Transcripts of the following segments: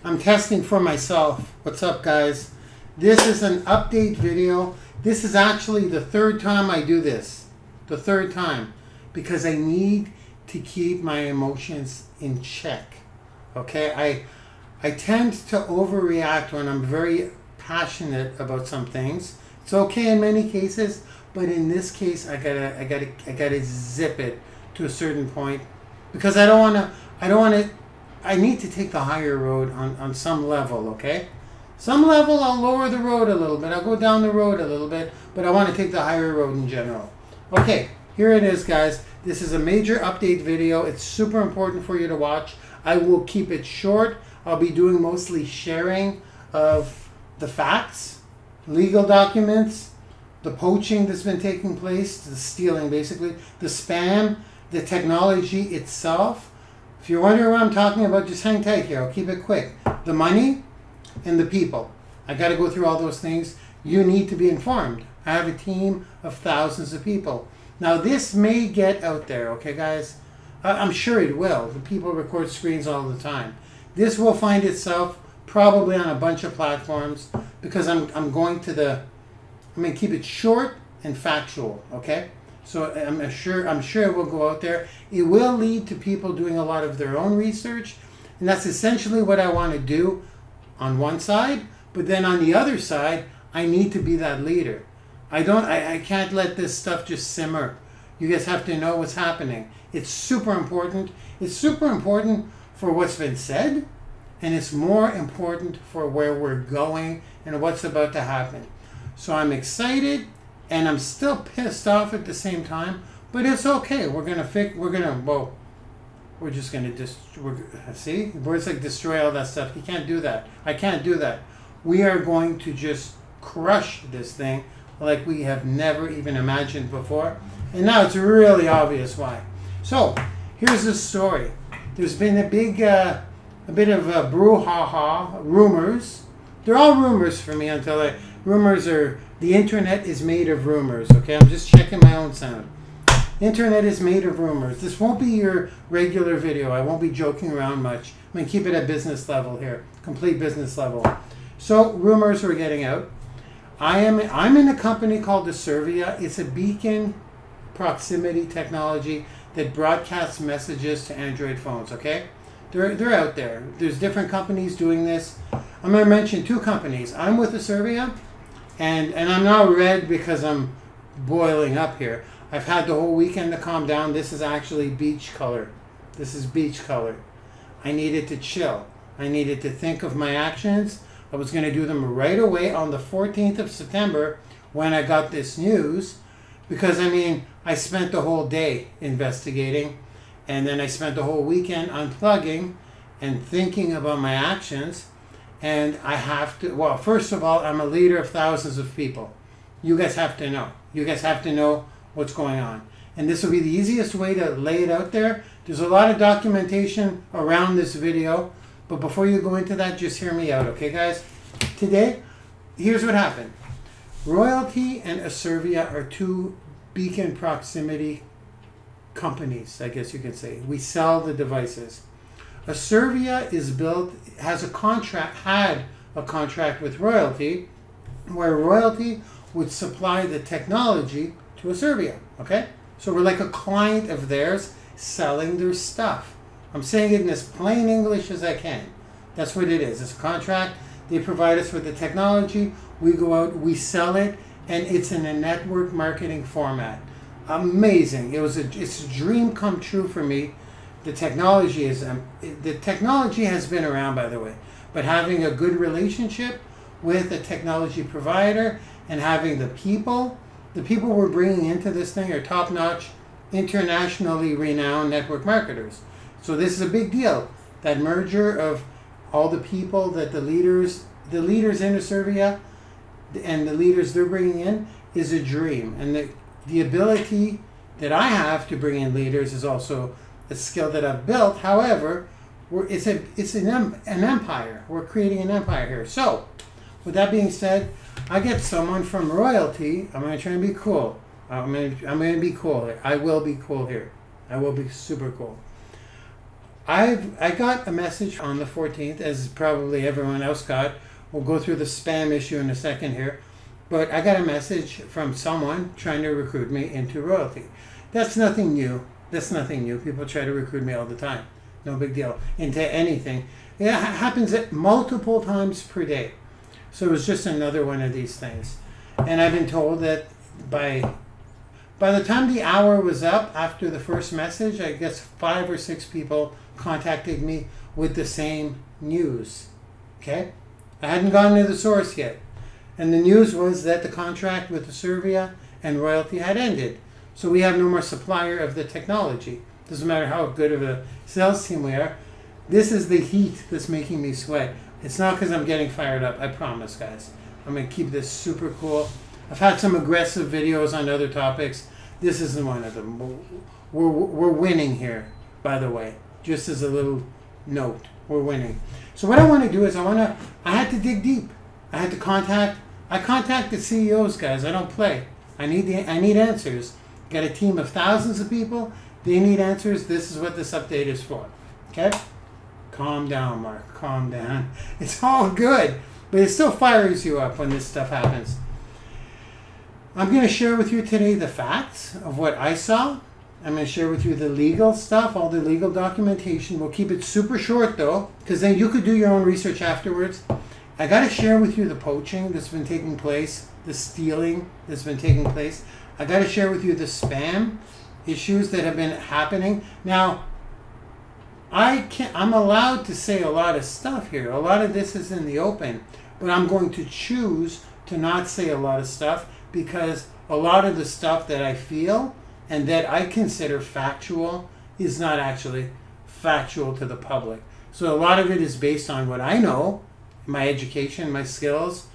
I'm testing for myself. What's up, guys? This is an update video. This is actually the third time I do this. The third time. Because I need to keep my emotions in check. Okay? I tend to overreact when I'm very passionate about some things. It's okay in many cases, but in this case I gotta zip it to a certain point. Because I need to take the higher road on some level, okay? Some level I'll lower the road a little bit. I'll go down the road a little bit, but I want to take the higher road in general. Okay, here it is, guys. This is a major update video. It's super important for you to watch. I will keep it short. I'll be doing mostly sharing of the facts, legal documents, the poaching that's been taking place, the stealing basically, the spam, the technology itself. If you're wondering what I'm talking about, just hang tight here. I'll keep it quick. The money and the people. I got to go through all those things. You need to be informed. I have a team of thousands of people. Now, this may get out there, okay, guys? I'm sure it will. The people record screens all the time. This will find itself probably on a bunch of platforms because I'm going to keep it short and factual, okay? So I'm sure it will go out there. It will lead to people doing a lot of their own research, and that's essentially what I want to do on one side. But then on the other side, I need to be that leader. I can't let this stuff just simmer. You guys have to know what's happening. It's super important. It's super important for what's been said, and it's more important for where we're going and what's about to happen. So I'm excited. And I'm still pissed off at the same time, but it's okay. We're just gonna see, words like destroy all that stuff. You can't do that. I can't do that. We are going to just crush this thing like we have never even imagined before. And now it's really obvious why. So here's the story. There's been a bit of a brouhaha, rumors. They're all rumors for me until rumors are. The internet is made of rumors, okay? I'm just checking my own sound. Internet is made of rumors. This won't be your regular video. I won't be joking around much. I'm going to keep it at business level here, complete business level. So rumors are getting out. I'm in a company called Asirvia. It's a beacon proximity technology that broadcasts messages to Android phones, okay? They're out there. There's different companies doing this. I'm going to mention two companies. I'm with Asirvia. And I'm now red because I'm boiling up here. I've had the whole weekend to calm down. This is actually beach color. This is beach color. I needed to chill. I needed to think of my actions. I was going to do them right away on the 14th of September when I got this news. Because, I spent the whole day investigating. And then I spent the whole weekend unplugging and thinking about my actions. And I have to, well, first of all, I'm a leader of thousands of people. You guys have to know. You guys have to know what's going on. And this will be the easiest way to lay it out there. There's a lot of documentation around this video. But before you go into that, just hear me out, okay, guys? Today, here's what happened. Royaltie and Asirvia are two beacon proximity companies, I guess you could say. We sell the devices. Asirvia had a contract with Royaltie, where Royaltie would supply the technology to Asirvia, okay? So we're like a client of theirs selling their stuff. I'm saying it in as plain English as I can. That's what it is. It's a contract. They provide us with the technology. We go out, we sell it, and it's in a network marketing format. Amazing. It's a dream come true for me. The technology has been around, by the way, but having a good relationship with a technology provider and having the people we're bringing into this thing are top-notch, internationally renowned network marketers. So this is a big deal. That merger of all the people that the leaders in Asirvia and the leaders they're bringing in is a dream. And the ability that I have to bring in leaders is also a skill that I've built. However, it's an empire. We're creating an empire here. So, with that being said, I get someone from Royaltie. I'm going to try and be cool. I'm going to be cool. I will be cool here. I will be super cool. I got a message on the 14th, as probably everyone else got. We'll go through the spam issue in a second here. But I got a message from someone trying to recruit me into royalty. That's nothing new. That's nothing new. People try to recruit me all the time. No big deal. Into anything. It happens multiple times per day. So it was just another one of these things. And I've been told that by the time the hour was up after the first message, I guess 5 or 6 people contacted me with the same news. Okay? I hadn't gotten to the source yet. And the news was that the contract with Asirvia and Royaltie had ended. So we have no more supplier of the technology. Doesn't matter how good of a sales team we are. This is the heat that's making me sweat. It's not because I'm getting fired up. I promise, guys. I'm going to keep this super cool. I've had some aggressive videos on other topics. This isn't one of them. We're winning here, by the way. Just as a little note. We're winning. So what I want to do is I had to dig deep. I contacted CEOs, guys. I don't play. I need answers. Got a team of thousands of people. They need answers. This is what this update is for. Okay? Calm down, Mark. Calm down. It's all good. But it still fires you up when this stuff happens. I'm going to share with you today the facts of what I saw. I'm going to share with you the legal stuff, all the legal documentation. We'll keep it super short, though, because then you could do your own research afterwards. I got to share with you the poaching that's been taking place, the stealing that's been taking place. I got to share with you the spam issues that have been happening. Now, I'm allowed to say a lot of stuff here. A lot of this is in the open, but I'm going to choose to not say a lot of stuff because a lot of the stuff that I feel and that I consider factual is not actually factual to the public. So a lot of it is based on what I know, my education, my skills,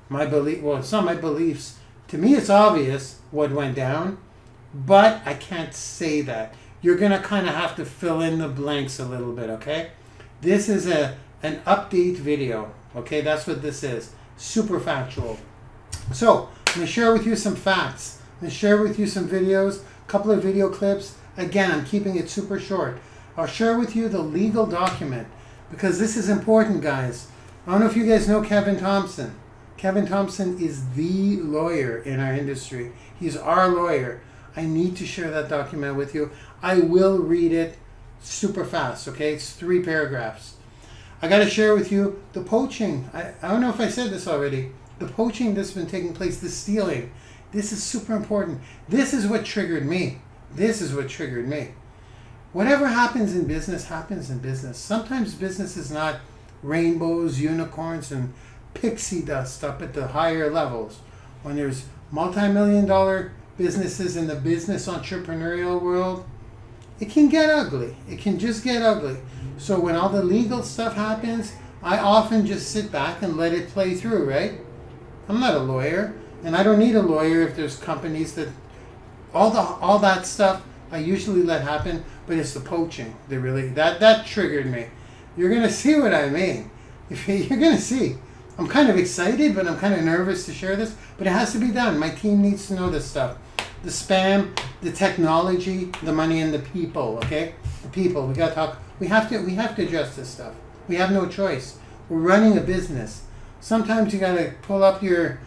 my belief. Well, it's not my beliefs. To me, it's obvious what went down, but I can't say that. You're going to kind of have to fill in the blanks a little bit, okay? This is an update video, okay? That's what this is. Super factual. So, I'm going to share with you some facts. I'm going to share with you some videos, a couple of video clips. Again, I'm keeping it super short. I'll share with you the legal document because this is important, guys. I don't know if you guys know Kevin Thompson. Kevin Thompson is the lawyer in our industry. He's our lawyer. I need to share that document with you. I will read it super fast, okay? It's 3 paragraphs. I got to share with you the poaching. I don't know if I said this already. The poaching that's been taking place, the stealing. This is super important. This is what triggered me. This is what triggered me. Whatever happens in business happens in business. Sometimes business is not rainbows, unicorns, and pixie dust up at the higher levels. When there's multi-million-dollar businesses in the business entrepreneurial world, it can get ugly. It can just get ugly. So when all the legal stuff happens, I often just sit back and let it play through, right? I'm not a lawyer, and I don't need a lawyer if there's companies that all that stuff I usually let happen, but it's the poaching that triggered me. You're gonna see what I mean. You're gonna see. I'm kind of excited, but I'm kind of nervous to share this, but it has to be done. My team needs to know this stuff. The spam, the technology, the money, and the people, okay? The people, we gotta talk. We have to address this stuff. We have no choice. We're running a business. Sometimes you gotta pull up your,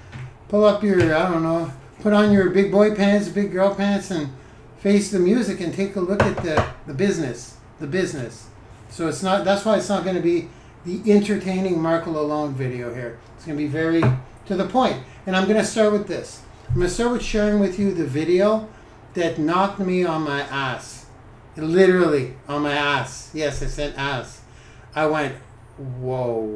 I don't know, put on your big boy pants, big girl pants, and face the music and take a look at the business. So it's not, that's why it's not gonna be the entertaining Marco Lalonde video here. It's gonna be very to the point. And I'm gonna start with this. I'm going to start with sharing with you the video that knocked me on my ass. Literally on my ass. Yes, I said ass. I went, whoa,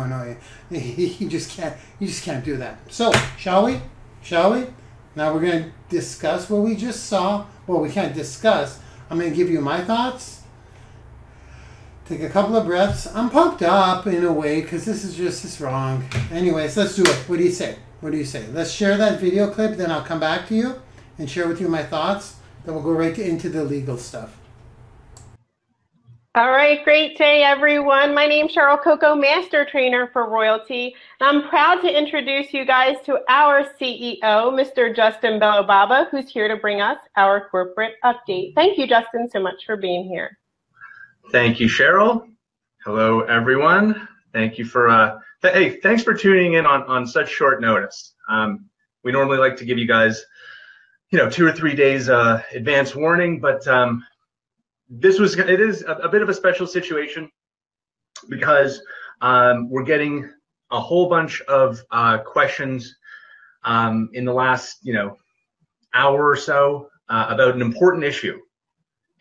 no. You just can't do that. So, shall we? Now we're going to discuss what we just saw. Well, we can't discuss. I'm going to give you my thoughts. Take a couple of breaths. I'm pumped up in a way because this is wrong. Anyways, let's do it. What do you say? Let's share that video clip, then I'll come back to you and share with you my thoughts. Then we'll go right into the legal stuff. All right, great day, everyone. My name's Cheryl Coco, Master Trainer for Royalty. And I'm proud to introduce you guys to our CEO, Mr. Justin Bellababa, who's here to bring us our corporate update. Thank you, Justin, so much for being here. Thank you, Cheryl. Hello, everyone. Thank you for, hey, thanks for tuning in on such short notice. We normally like to give you guys, 2 or 3 days advance warning, but it is a bit of a special situation because we're getting a whole bunch of questions in the last hour or so about an important issue,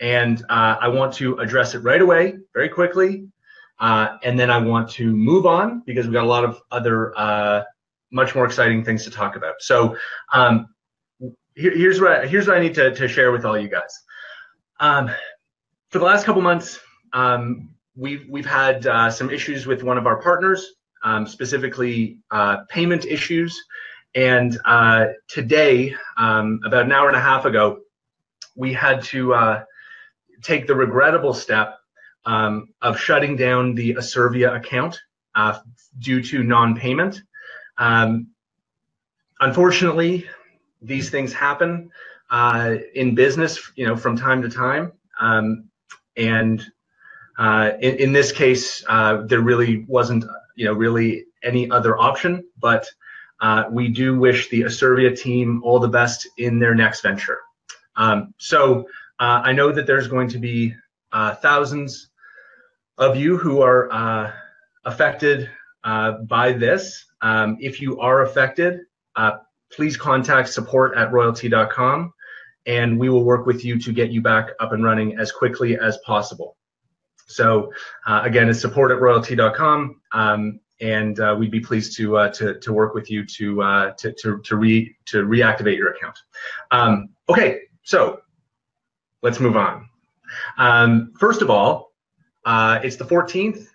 and I want to address it right away, very quickly, and then I want to move on because we've got a lot of other much more exciting things to talk about. So here's what I need to share with all you guys. For the last couple months, we've had some issues with one of our partners, specifically payment issues. And today, about an hour and a half ago, we had to take the regrettable step of shutting down the Asirvia account due to non-payment. Unfortunately, these things happen in business, from time to time. And in this case, there really wasn't, really any other option, but we do wish the Asirvia team all the best in their next venture. So I know that there's going to be thousands of you who are affected by this. If you are affected, please contact support@royaltie.com. and we will work with you to get you back up and running as quickly as possible. So again, it's support@royaltie.com, and we'd be pleased to work with you to reactivate your account. Okay, so let's move on. First of all, it's the 14th.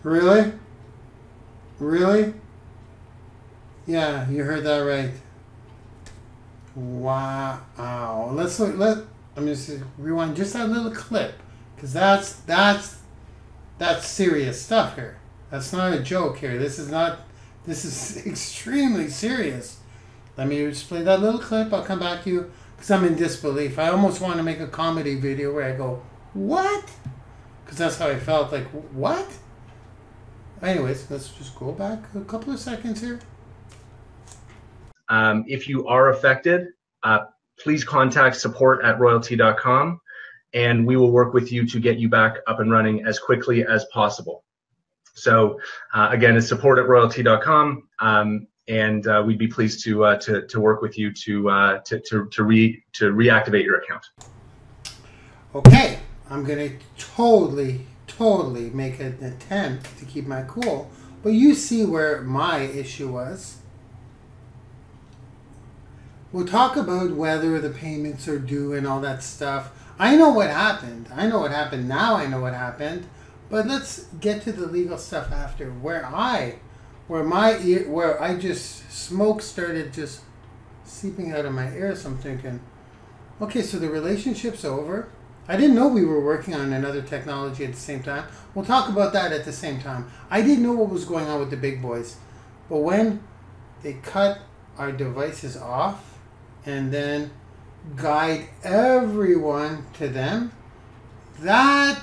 Really? Really? Yeah, you heard that right. Wow. Let me just rewind just that little clip, because that's serious stuff here. That's not a joke here. This is extremely serious. Let me just play that little clip. I'll come back to you because I'm in disbelief. I almost want to make a comedy video where I go, what? Because that's how I felt, like, what? Anyways, let's just go back a couple of seconds here. If you are affected, please contact support@royaltie.com, and we will work with you to get you back up and running as quickly as possible. So again, it's support@royaltie.com, and we'd be pleased to work with you to reactivate your account. Okay, I'm gonna totally make an attempt to keep my cool, but you see where my issue was. We'll talk about whether the payments are due and all that stuff. I know what happened. Now I know what happened. But let's get to the legal stuff after. Where I just smoke started just seeping out of my ears. I'm thinking, okay, so the relationship's over. I didn't know we were working on another technology at the same time. We'll talk about that at the same time. I didn't know what was going on with the big boys. But when they cut our devices off and then guide everyone to them, that,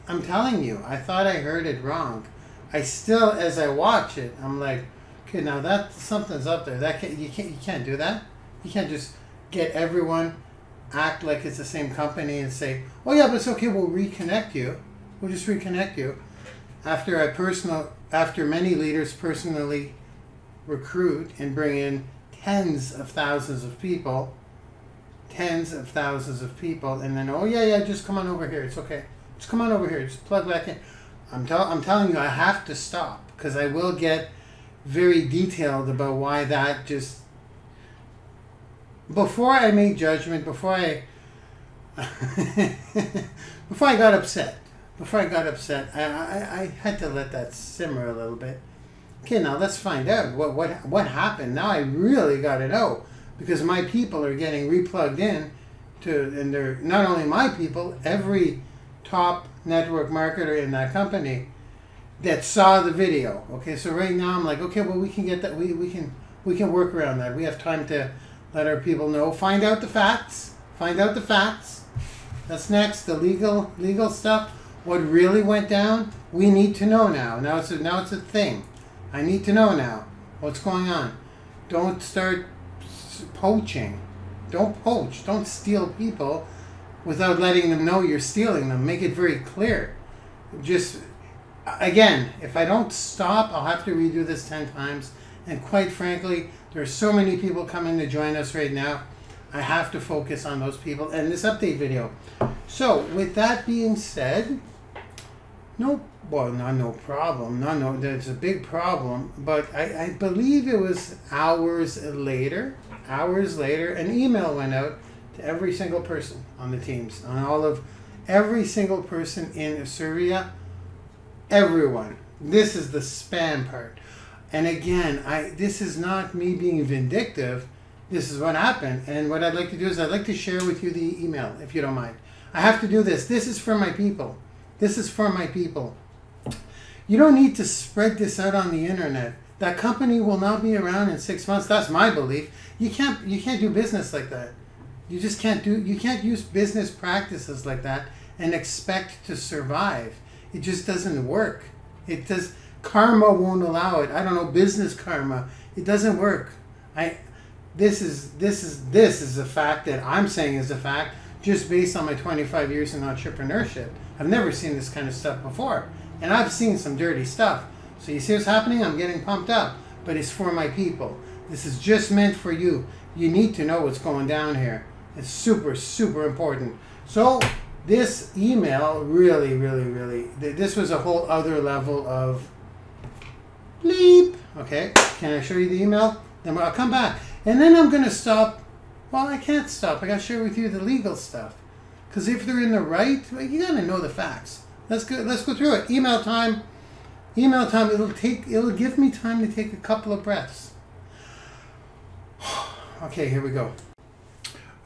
I'm telling you, I thought I heard it wrong. I still, as I watch it, I'm like, okay, now that something's up there. You can't do that. You can't just get everyone act like it's the same company and say, oh yeah, but it's okay, we'll reconnect you. We'll just reconnect you. After many leaders personally recruit and bring in tens of thousands of people, and then, oh yeah, just come on over here. It's okay. Just come on over here. Just plug back in. I'm telling you, I have to stop because I will get very detailed about why that just. Before I made judgment, before I got upset, I had to let that simmer a little bit. Okay, now let's find out what happened. Now I really got to know, because my people are getting replugged in and they're not only my people, every top network marketer in that company that saw the video. Okay, so right now I'm like, okay, well, we can get that, we can work around that. We have time to let our people know, find out the facts. That's next, the legal stuff. What really went down, we need to know now. Now it's a thing. I need to know now what's going on. Don't start poaching. Don't poach. Don't steal people without letting them know you're stealing them. Make it very clear. Just, again, if I don't stop, I'll have to redo this 10 times. And quite frankly, there are so many people coming to join us right now. I have to focus on those people and this update video. So with that being said, no problem. No, there's a big problem. But I believe it was hours later, an email went out to every single person on the teams, on every single person in Asirvia, everyone. This is the spam part. And again, this is not me being vindictive. This is what happened. And what I'd like to do is I'd like to share with you the email, if you don't mind. I have to do this. This is for my people. This is for my people. You don't need to spread this out on the internet. That company will not be around in 6 months. That's my belief. You can't do business like that. You just can't use business practices like that and expect to survive. It just doesn't work. Karma won't allow it. I don't know, business karma. It doesn't work. This is a fact that I'm saying is a fact just based on my 25 years in entrepreneurship. I've never seen this kind of stuff before. And I've seen some dirty stuff. So you see what's happening? I'm getting pumped up. But it's for my people. This is just meant for you. You need to know what's going down here. It's super, super important. So this email really, this was a whole other level of bleep. Okay, can I show you the email? Then I'll come back. And then I'm going to stop. Well, I can't stop. I got to share with you the legal stuff. Because if they're in the right, you got to know the facts. Let's go through it. Email time. It'll give me time to take a couple of breaths. Okay, here we go.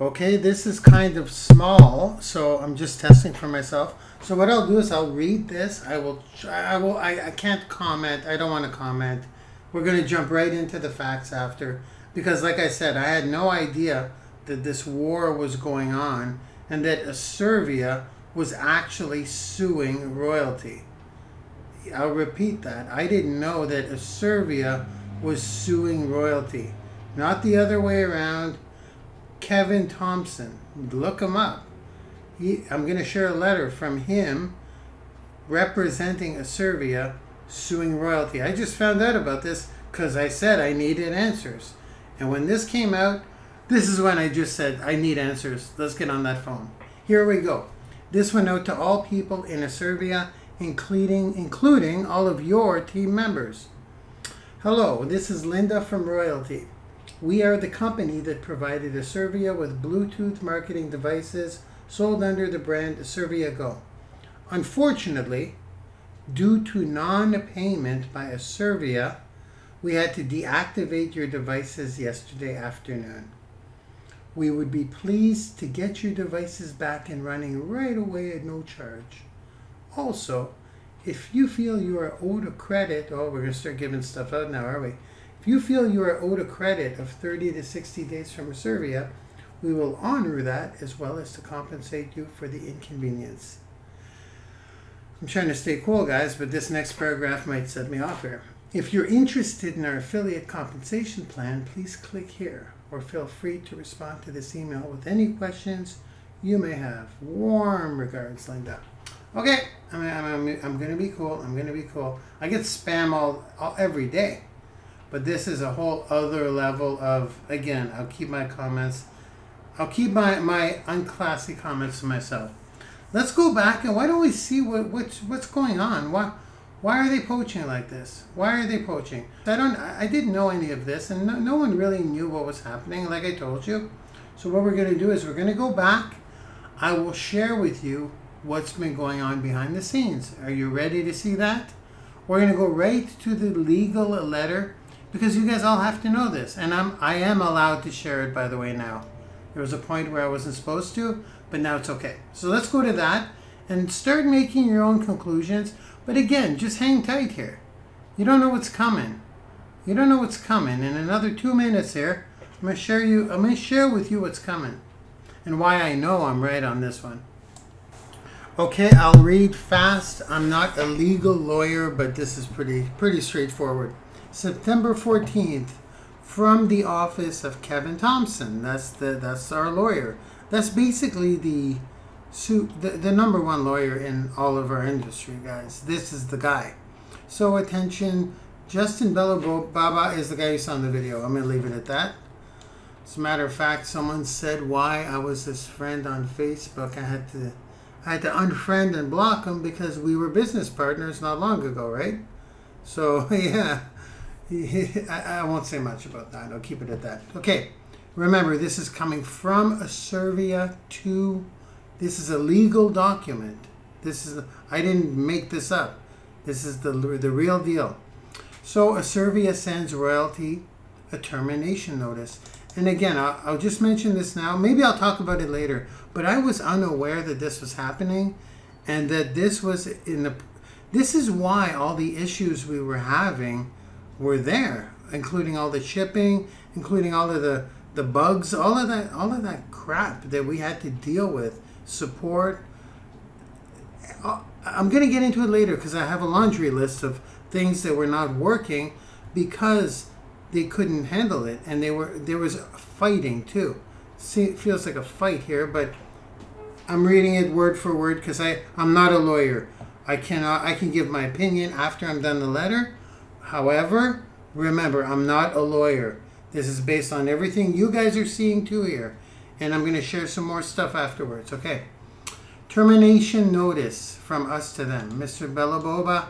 Okay, this is kind of small, so I'm just testing for myself. So what I'll do is I'll read this. I can't comment. I don't want to comment. We're going to jump right into the facts after. Because like I said, I had no idea that this war was going on and that Asirvia was actually suing Royaltie. I'll repeat that. I didn't know that Asirvia was suing Royaltie. Not the other way around. Kevin Thompson. Look him up. I'm going to share a letter from him representing Asirvia suing Royaltie. I just found out about this because I said I needed answers. And when this came out, this is when I just said, I need answers. Let's get on that phone. Here we go. This went out to all people in Asirvia, including all of your team members. Hello, this is Linda from Royaltie. We are the company that provided Asirvia with Bluetooth marketing devices sold under the brand Asirvia Go. Unfortunately, due to non-payment by Asirvia, we had to deactivate your devices yesterday afternoon. We would be pleased to get your devices back and running right away at no charge. Also, if you feel you are owed a credit, oh, we're going to start giving stuff out now, are we? If you feel you are owed a credit of 30 to 60 days from Asirvia, we will honor that as well as to compensate you for the inconvenience. I'm trying to stay cool, guys, but this next paragraph might set me off here. If you're interested in our affiliate compensation plan, please click here or feel free to respond to this email with any questions you may have. Warm regards, Linda. Okay, I'm going to be cool. I'm going to be cool. I get spam every day. But this is a whole other level of, again, I'll keep my comments. I'll keep my unclassy comments to myself. Let's go back and why don't we see what's going on? Why are they poaching like this? Why are they poaching? I didn't know any of this, and no one really knew what was happening, like I told you. So what we're going to do is we're going to go back. I will share with you what's been going on behind the scenes. Are you ready to see that? We're going to go right to the legal letter because you guys all have to know this, and I am allowed to share it, by the way, now. There was a point where I wasn't supposed to, but now it's okay. So let's go to that and start making your own conclusions. But again, just hang tight here. You don't know what's coming. You don't know what's coming. In another 2 minutes here, I'm going to share with you what's coming and why I know I'm right on this one. Okay, I'll read fast. I'm not a legal lawyer, but this is pretty straightforward. September 14th, from the office of Kevin Thompson. That's our lawyer. That's basically the number one lawyer in all of our industry, guys. This is the guy. So attention, Justin Baba is the guy you saw in the video. I'm going to leave it at that. As a matter of fact, someone said why I was his friend on Facebook. I had to unfriend and block him because we were business partners not long ago, right? So yeah, I won't say much about that. I'll keep it at that. Okay, remember, this is coming from Asirvia to. This is a legal document. I didn't make this up. This is the real deal. So Asirvia sends Royaltie a termination notice. And again, I'll just mention this now. Maybe I'll talk about it later. But I was unaware that this was happening, and that this was This is why all the issues we were having were there, including all the shipping, including all of the bugs, all of that crap that we had to deal with. Support. I'm going to get into it later because I have a laundry list of things that were not working because they couldn't handle it, and there was fighting too. See, it feels like a fight here, but I'm reading it word for word because I'm not a lawyer. I can give my opinion after I'm done the letter. However, remember, I'm not a lawyer. This is based on everything you guys are seeing too here. And I'm going to share some more stuff afterwards. Okay. Termination notice from us to them. Mr. Bellaboba,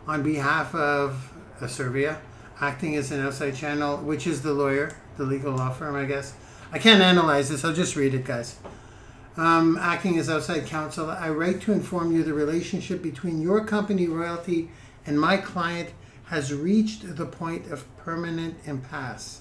on behalf of Asirvia, acting as an outside channel, which is the lawyer, the legal law firm, I guess. I can't analyze this. I'll just read it, guys. Acting as outside counsel, I write to inform you the relationship between your company, Royaltie, and my client has reached the point of permanent impasse.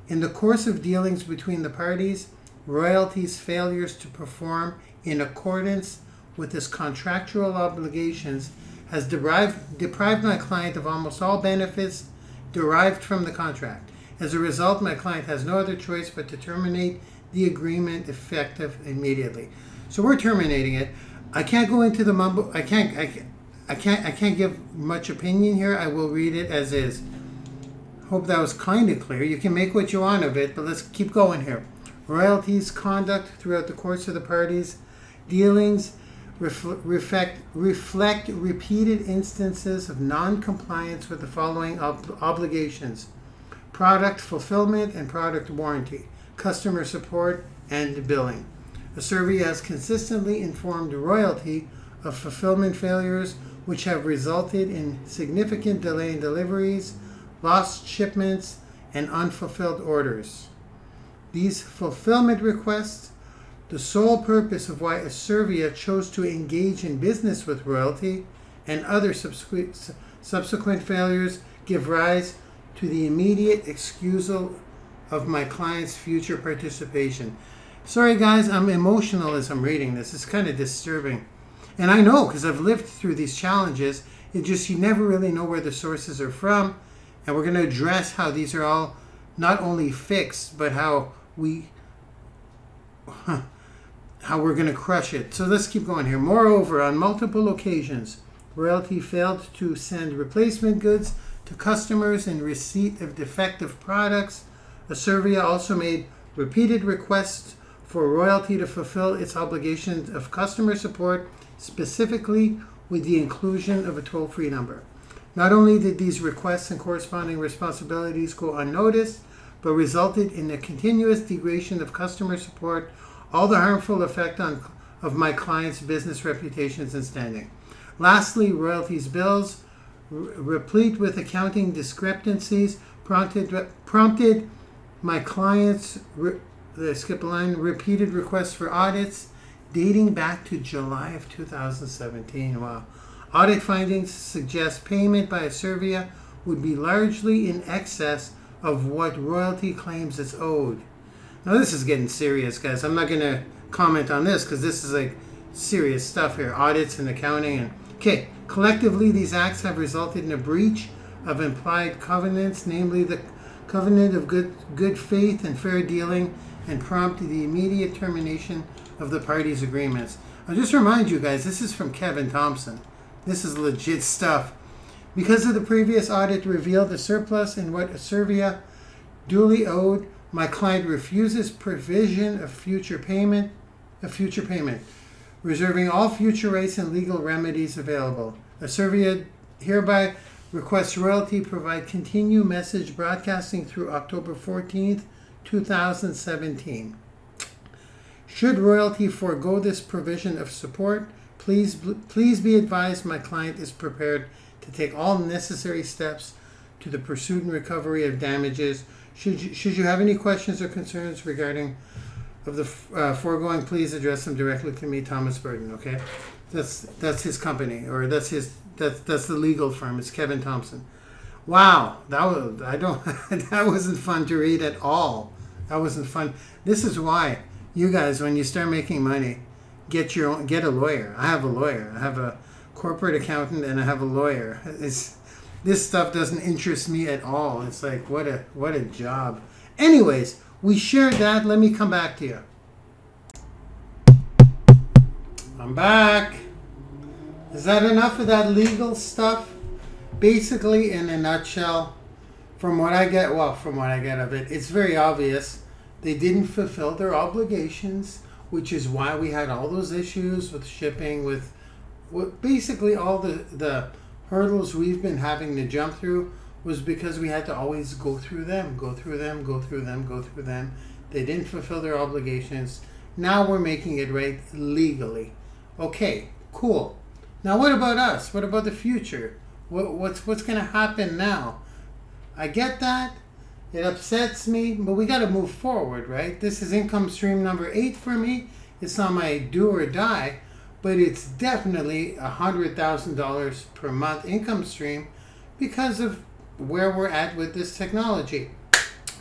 In the course of dealings between the parties, Royaltie's failures to perform in accordance with his contractual obligations has deprived my client of almost all benefits derived from the contract. As a result, my client has no other choice but to terminate the agreement effective immediately. So we're terminating it. I can't go into the mumble. I can't give much opinion here. I will read it as is. Hope that was kind of clear. You can make what you want of it, but let's keep going here. Royaltie's conduct throughout the course of the parties' dealings reflect repeated instances of non-compliance with the following obligations: product fulfillment and product warranty, customer support, and billing. Asirvia has consistently informed Royaltie of fulfillment failures which have resulted in significant delay in deliveries, lost shipments, and unfulfilled orders. These fulfillment requests, the sole purpose of why Asirvia chose to engage in business with Royaltie, and other subsequent failures give rise to the immediate excusal of my client's future participation. Sorry guys, I'm emotional as I'm reading this. It's kind of disturbing. And I know because I've lived through these challenges. It just, you never really know where the sources are from. And we're going to address how these are all not only fixed, but how we're going to crush it. So let's keep going here. Moreover, on multiple occasions, Royaltie failed to send replacement goods to customers in receipt of defective products. Asirvia also made repeated requests for Royaltie to fulfill its obligations of customer support, specifically with the inclusion of a toll-free number. Not only did these requests and corresponding responsibilities go unnoticed, but resulted in a continuous degradation of customer support, all the harmful effect of my client's business reputations and standing. Lastly, Royaltie's bills, replete with accounting discrepancies, prompted my client's repeated requests for audits dating back to July of 2017. Wow. Audit findings suggest payment by Asirvia would be largely in excess of what Royaltie claims is owed. Now this is getting serious, guys. I'm not going to comment on this because this is like serious stuff here. Audits and accounting. And okay, collectively these acts have resulted in a breach of implied covenants, namely the covenant of good faith and fair dealing, and prompted the immediate termination of the parties' agreements. I'll just remind you guys, this is from Kevin Thompson. This is legit stuff. Because of the previous audit revealed the surplus in what Asirvia duly owed, my client refuses provision of future payment, reserving all future rights and legal remedies available. Asirvia hereby requests Royaltie provide continued message broadcasting through October 14th, 2017. Should Royaltie forego this provision of support, please be advised my client is prepared to take all necessary steps to the pursuit and recovery of damages. Should you have any questions or concerns regarding of the foregoing, please address them directly to me, Thomas Burton. Okay, that's his company, or that's the legal firm. It's Kevin Thompson. Wow, that wasn't fun to read at all. That wasn't fun. This is why you guys, when you start making money, get a lawyer. I have a lawyer. I have a corporate accountant and I have a lawyer. This stuff doesn't interest me at all. It's like, what a job. Anyways, we shared that. Let me come back to you. I'm back. Is that enough of that legal stuff? Basically, in a nutshell, from what I get of it, it's very obvious they didn't fulfill their obligations, which is why we had all those issues with shipping, with basically all the hurdles we've been having to jump through was because we had to always go through them. They didn't fulfill their obligations. Now we're making it right legally. Okay, cool. Now what about us? What about the future? What's going to happen now? I get that. It upsets me, but we got to move forward, right? This is income stream number 8 for me. It's not my do or die, but it's definitely $100,000 per month income stream because of where we're at with this technology.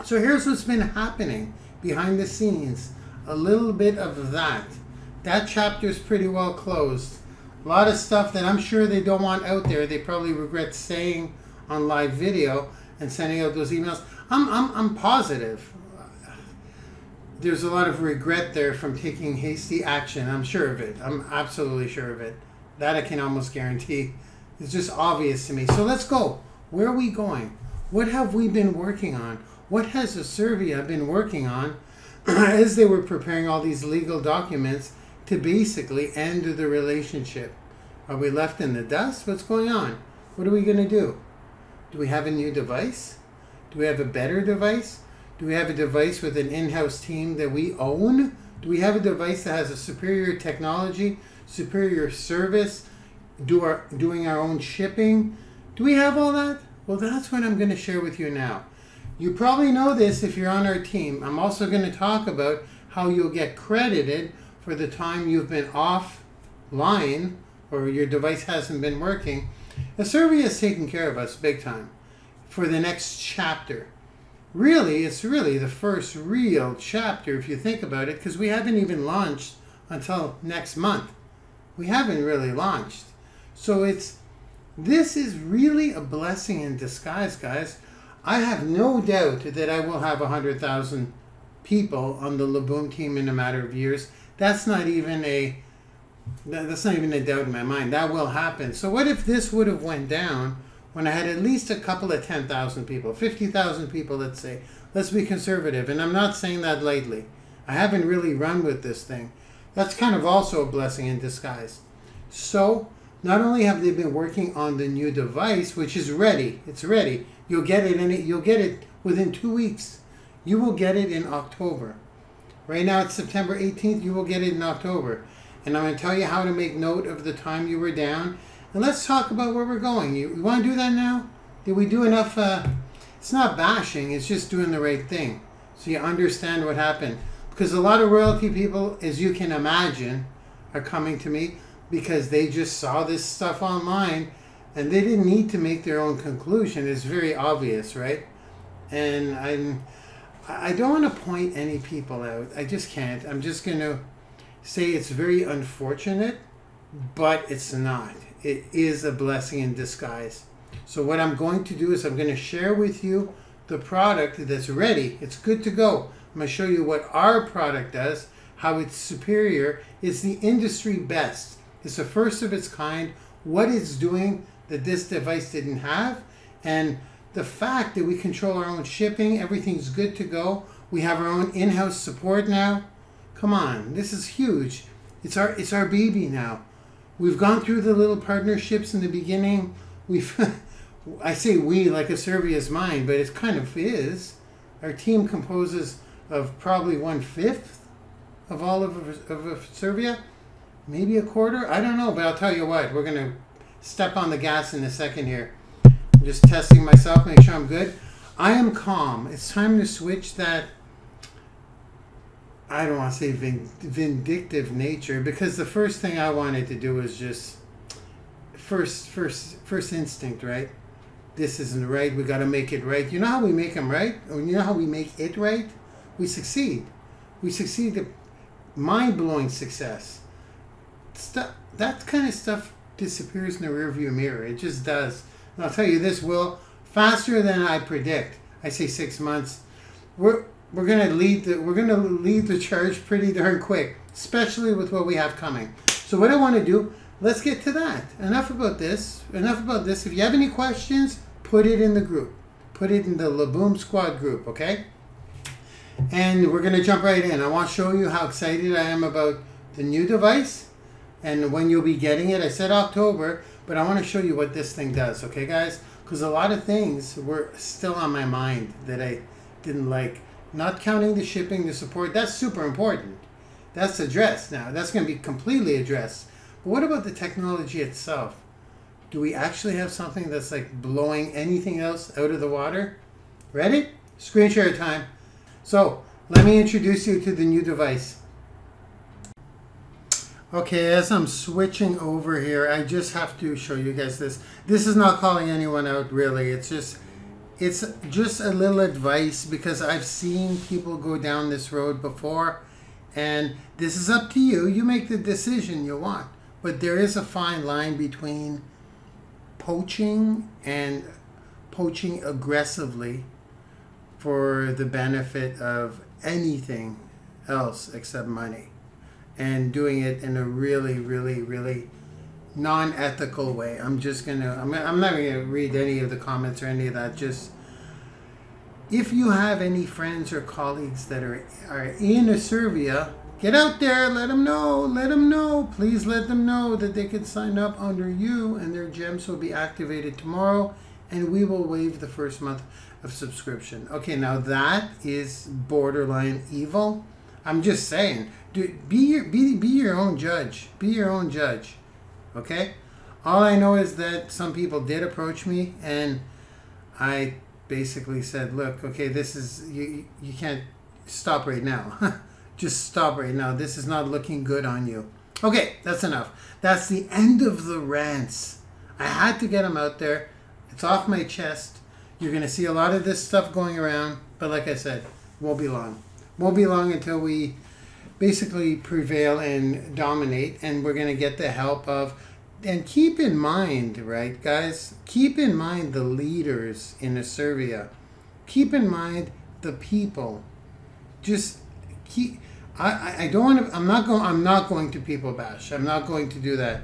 So here's what's been happening behind the scenes. A little bit of that. That chapter is pretty well closed. A lot of stuff that I'm sure they don't want out there. They probably regret saying on live video and sending out those emails. I'm positive. There's a lot of regret there from taking hasty action. I'm sure of it. I'm absolutely sure of it. That I can almost guarantee. It's just obvious to me. So let's go. Where are we going? What have we been working on? What has Asirvia been working on as they were preparing all these legal documents to basically end the relationship? Are we left in the dust? What's going on? What are we going to do? Do we have a new device? Do we have a better device? Do we have a device with an in-house team that we own? Do we have a device that has a superior technology, superior service, doing our own shipping? Do we have all that? Well, that's what I'm going to share with you now. You probably know this if you're on our team. I'm also going to talk about how you'll get credited for the time you've been offline or your device hasn't been working. Asirvia is taking care of us big time for the next chapter. Really, it's really the first real chapter if you think about it, because we haven't even launched until next month. We haven't really launched. So this is really a blessing in disguise, guys. I have no doubt that I will have 100,000 people on the Laboom team in a matter of years. That's not even a doubt in my mind. That will happen. So what if this would have went down when I had at least a couple of 10,000 people, 50,000 people, let's say. Let's be conservative. And I'm not saying that lightly. I haven't really run with this thing. That's kind of also a blessing in disguise. So not only have they been working on the new device, which is ready. It's ready. You'll get it within 2 weeks. You will get it in October. Right now it's September 18th. You will get it in October. And I'm going to tell you how to make note of the time you were down. And let's talk about where we're going. You want to do that now? Did we do enough? It's not bashing. It's just doing the right thing. So you understand what happened. Because a lot of royalty people, as you can imagine, are coming to me because they just saw this stuff online and they didn't need to make their own conclusion. It's very obvious, right? And I don't want to point any people out. I just can't. I'm just going to say it's very unfortunate, but it's not. It is a blessing in disguise. So what I'm going to do is I'm going to share with you the product that's ready. It's good to go. I'm going to show you what our product does, how it's superior. It's the industry best. It's the first of its kind. What it's doing that this device didn't have, and the fact that we control our own shipping, everything's good to go. We have our own in-house support now. Come on, this is huge. It's our baby now. We've gone through the little partnerships in the beginning. I say we like Asirvia is mine, but it kind of is. Our team composes of probably 1/5 of all of Asirvia, maybe a quarter. I don't know, but I'll tell you what. We're gonna step on the gas in a second here. I'm just testing myself, make sure I'm good. I am calm. It's time to switch that. I don't want to say vindictive nature, because the first thing I wanted to do was just first instinct, right? This isn't right. We got to make it right. You know how we make them right? Or you know how we make it right? We succeed. We succeed to mind-blowing success. That kind of stuff disappears in the rearview mirror. It just does. And I'll tell you this, Will, faster than I predict. I say 6 months. We're gonna lead the charge pretty darn quick, especially with what we have coming. So what I want to do, let's get to that. Enough about this. If you have any questions, put it in the group. Put it in the Laboom Squad group, okay? And we're gonna jump right in. I want to show you how excited I am about the new device and when you'll be getting it. I said October, but I want to show you what this thing does, okay, guys? Because a lot of things were still on my mind that I didn't like. Not counting the shipping, the support. That's super important. That's addressed now. That's going to be completely addressed. But what about the technology itself? Do we actually have something that's like blowing anything else out of the water? Ready? Screen share time. So let me introduce you to the new device. Okay, as I'm switching over here, I just have to show you guys this. This is not calling anyone out, really. It's just a little advice, because I've seen people go down this road before, and this is up to you. You make the decision you want. But there is a fine line between poaching and poaching aggressively for the benefit of anything else except money, and doing it in a really, really, really non-ethical way. I'm not going to read any of the comments or any of that. Just, if you have any friends or colleagues that are in Asirvia, get out there, let them know. Please let them know that they can sign up under you, and their gems will be activated tomorrow, and we will waive the first month of subscription. Okay, now that is borderline evil. I'm just saying, dude, be your own judge. Be your own judge. Okay? All I know is that some people did approach me, and I basically said, look, okay, this is, you can't stop right now. Just stop right now. This is not looking good on you. Okay, that's enough. That's the end of the rants. I had to get them out there. It's off my chest. You're going to see a lot of this stuff going around, but like I said, won't be long. Won't be long until we basically prevail and dominate, and we're going to get the help of, and keep in mind, right, guys, keep in mind the leaders in Asirvia. Keep in mind the people. Just keep, I don't want to, I'm not going to people bash. I'm not going to do that.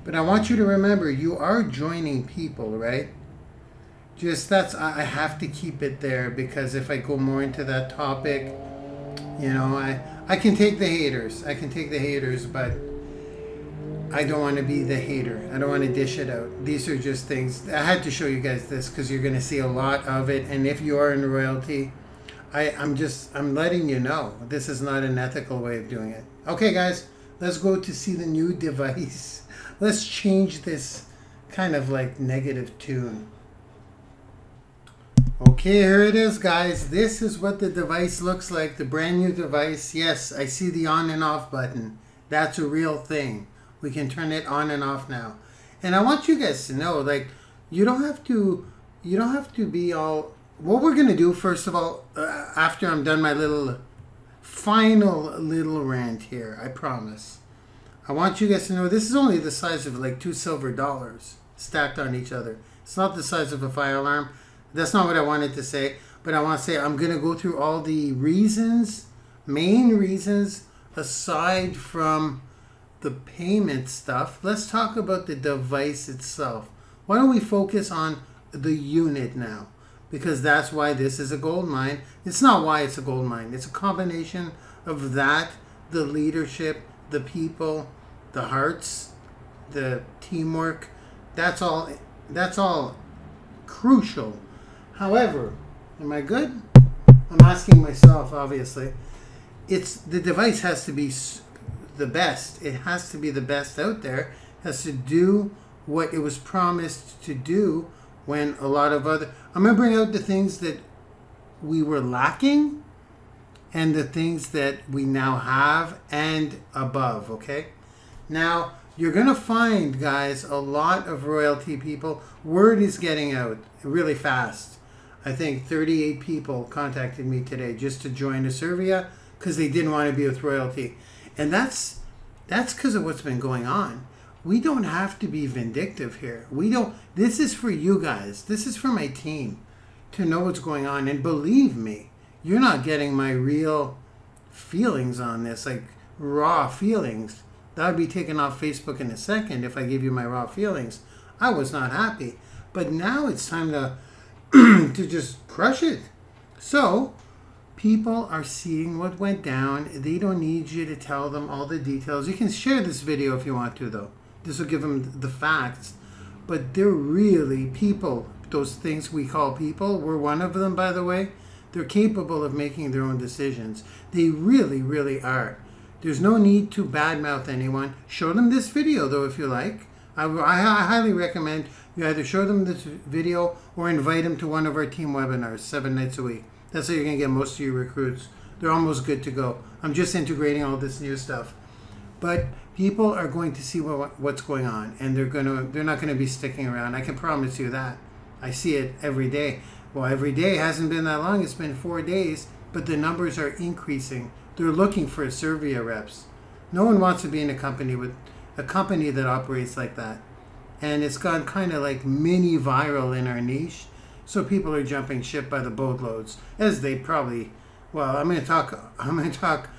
But I want you to remember, you are joining people, right? Just I have to keep it there, because if I go more into that topic, you know, I can take the haters. I can take the haters, but I don't want to be the hater. I don't want to dish it out. These are just things. I had to show you guys this because you're going to see a lot of it. And if you are in royalty, I'm letting you know this is not an ethical way of doing it. Okay, guys, let's go to see the new device. Let's change this kind of like negative tune. Okay, here it is, guys. This is what the device looks like, the brand new device. Yes, I see the on and off button. That's a real thing. We can turn it on and off now. And I want you guys to know, like, you don't have to be all what we're going to do, first of all, after I'm done my final little rant here, I promise. I want you guys to know this is only the size of like 2 silver dollars stacked on each other. It's not the size of a fire alarm. That's not what I wanted to say. But I want to say I'm going to go through all the reasons, main reasons, aside from the payment stuff. Let's talk about the device itself. Why don't we focus on the unit now? Because that's why this is a gold mine. It's not why it's a gold mine. It's a combination of that, the leadership, the people, the hearts, the teamwork. That's all crucial. However, am I good? I'm asking myself, obviously. The device has to be the best. It has to be the best out there. It has to do what it was promised to do when a lot of other... I'm going to bring out the things that we were lacking and the things that we now have and above, okay? Now, you're going to find, guys, a lot of royalty people. Word is getting out really fast. I think 38 people contacted me today just to join Asirvia because they didn't want to be with royalty. And that's because of what's been going on. We don't have to be vindictive here. This is for you guys. This is for my team to know what's going on. And believe me, you're not getting my real feelings on this, like raw feelings. That would be taken off Facebook in a second if I give you my raw feelings. I was not happy. But now it's time to to just crush it. So, people are seeing what went down. They don't need you to tell them all the details. You can share this video if you want to, though. This will give them the facts. But they're really people. Those things we call people. We're one of them, by the way. They're capable of making their own decisions. They really, really are. There's no need to badmouth anyone. Show them this video, though, if you like. I highly recommend you either show them this video or invite them to one of our team webinars 7 nights a week. That's how you're going to get most of your recruits. They're almost good to go. I'm just integrating all this new stuff. But people are going to see what's going on, and they're not going to be sticking around. I can promise you that. I see it every day. Well, every day hasn't been that long. It's been 4 days, but the numbers are increasing. They're looking for Asirvia reps. No one wants to be in a company that operates like that. And it's gone kind of like mini viral in our niche. So people are jumping ship by the boatloads, as they probably, well, I'm going to talk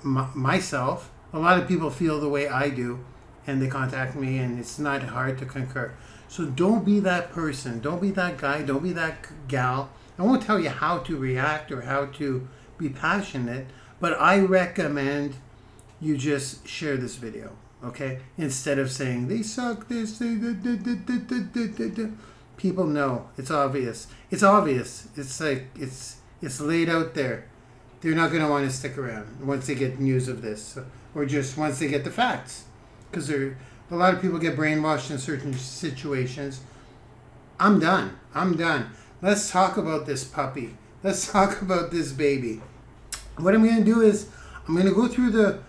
myself. A lot of people feel the way I do, and they contact me, and it's not hard to concur. So don't be that person. Don't be that guy. Don't be that gal. I won't tell you how to react or how to be passionate, but I recommend you just share this video, okay? Instead of saying, they suck, this, people know. It's obvious. It's obvious. It's like, it's laid out there. They're not going to want to stick around once they get news of this, or just once they get the facts. Because a lot of people get brainwashed in certain situations. I'm done. I'm done. Let's talk about this puppy. Let's talk about this baby. What I'm going to do is, I'm going to go through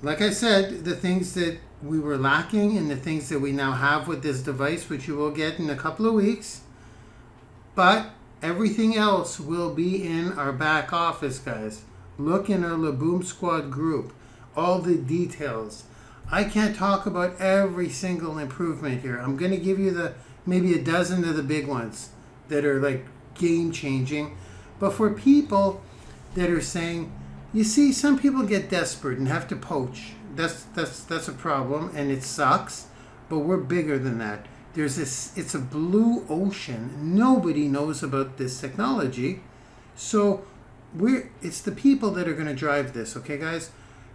like I said, the things that we were lacking and the things that we now have with this device, which you will get in a couple of weeks. But everything else will be in our back office, guys. Look in our Laboom Squad group. All the details. I can't talk about every single improvement here. I'm going to give you maybe a dozen of the big ones that are like game changing. But for people that are saying, you see, some people get desperate and have to poach. That's a problem, and it sucks. But we're bigger than that. It's a blue ocean. Nobody knows about this technology. So it's the people that are going to drive this, okay, guys?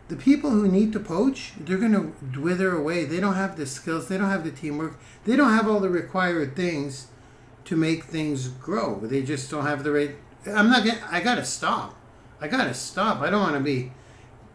The people who need to poach, they're going to wither away. They don't have the skills. They don't have the teamwork. They don't have all the required things to make things grow. They just don't have the right... I got to stop. I got to stop. I don't want to be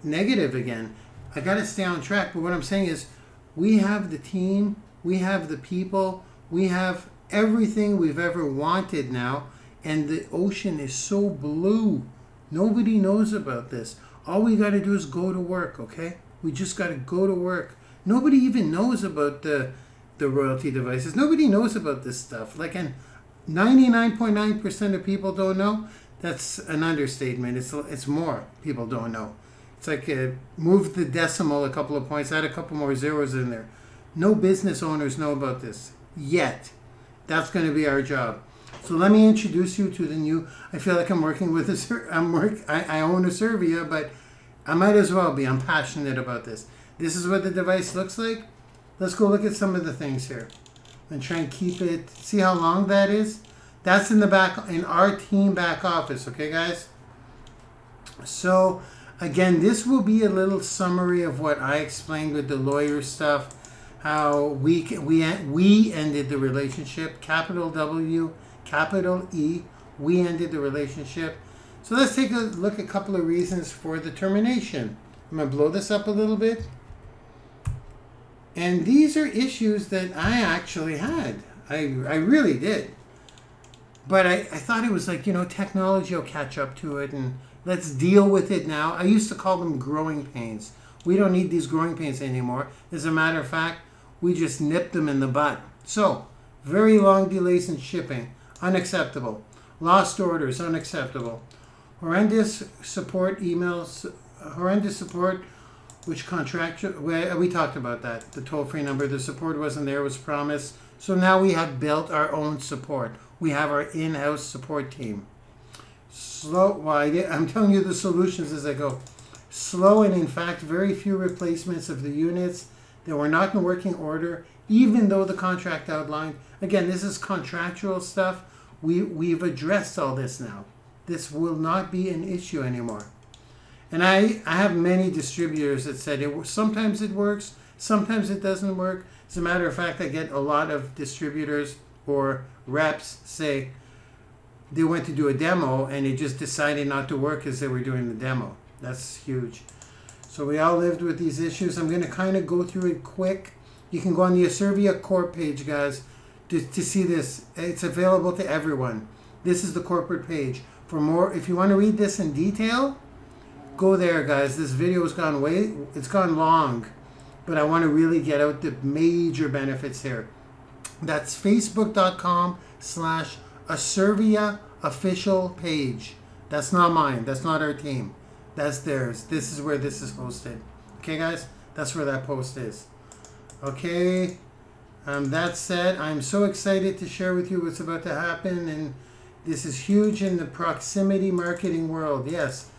negative again. I got to stay on track. But what I'm saying is, we have the team. We have the people. We have everything we've ever wanted now. And the ocean is so blue. Nobody knows about this. All we got to do is go to work, okay? We just got to go to work. Nobody even knows about the royalty devices. Nobody knows about this stuff. Like, and 99.9% of people don't know. That's an understatement. It's more people don't know. It's like move the decimal a couple of points, add a couple more zeros in there. No business owners know about this yet. That's going to be our job. So let me introduce you to the new. I feel like I'm working with I own Asirvia, but I might as well be. I'm passionate about this. This is what the device looks like. Let's go look at some of the things here and try and keep it. See how long that is? That's in the back, in our team back office. Okay, guys? So again, this will be a little summary of what I explained with the lawyer stuff. How we ended the relationship. Capital W, capital E. We ended the relationship. So let's take a look at a couple of reasons for the termination. I'm going to blow this up a little bit. And these are issues that I actually had. I really did. But I thought it was like, technology will catch up to it and let's deal with it now. I used to call them growing pains. We don't need these growing pains anymore. As a matter of fact, we just nipped them in the butt. So, very long delays in shipping, unacceptable. Lost orders, unacceptable. Horrendous support emails, horrendous support, which we talked about that. The toll-free number, the support wasn't there, was promised. So now we have built our own support. We have our in-house support team. I'm telling you the solutions as I go. Slow and in fact very few replacements of the units that were not in working order, even though the contract outlined. Again, this is contractual stuff. We've addressed all this now. This will not be an issue anymore. And I have many distributors that said sometimes it works, sometimes it doesn't work. As a matter of fact, I get a lot of distributors or reps say they went to do a demo and it just decided not to work as they were doing the demo. That's huge. So we all lived with these issues. I'm going to kind of go through it quick. You can go on the Asirvia Corp page, guys, to see this. It's available to everyone. This is the corporate page. For more, if you want to read this in detail, go there, guys. This video has gone it's gone long, but I want to really get out the major benefits here. That's facebook.com/Asirvia official page. That's not mine. That's not our team. That's theirs. This is where this is hosted. Okay, guys? That's where that post is. Okay. That said, I'm so excited to share with you what's about to happen, and this is huge in the proximity marketing world. Yes,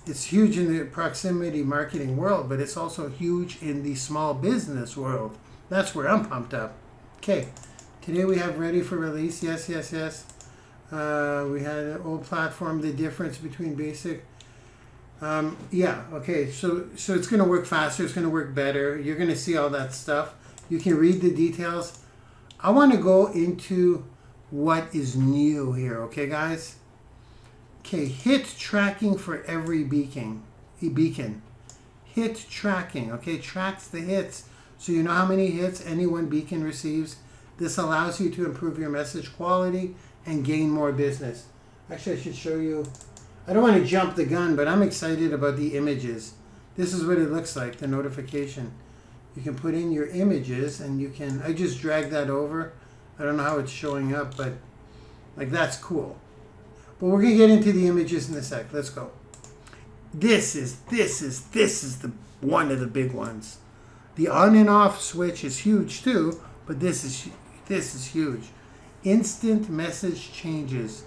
it's huge in the proximity marketing world, but it's also huge in the small business world. That's where I'm pumped up. Okay, today we have ready for release. Yes, yes, yes. We had an old platform, the difference between basic. Yeah, okay, so it's going to work faster. It's going to work better. You're going to see all that stuff. You can read the details. I want to go into what is new here, okay, guys? Okay, hit tracking for every beacon. Hit tracking, okay, tracks the hits. So you know how many hits any one beacon receives. This allows you to improve your message quality and gain more business. Actually, I should show you. I don't want to jump the gun, but I'm excited about the images. This is what it looks like, the notification. You can put in your images and you can, I just dragged that over. I don't know how it's showing up, but like that's cool. But we're gonna get into the images in a sec. Let's go. This is the one of the big ones. The on and off switch is huge too, but this is huge. Instant message changes.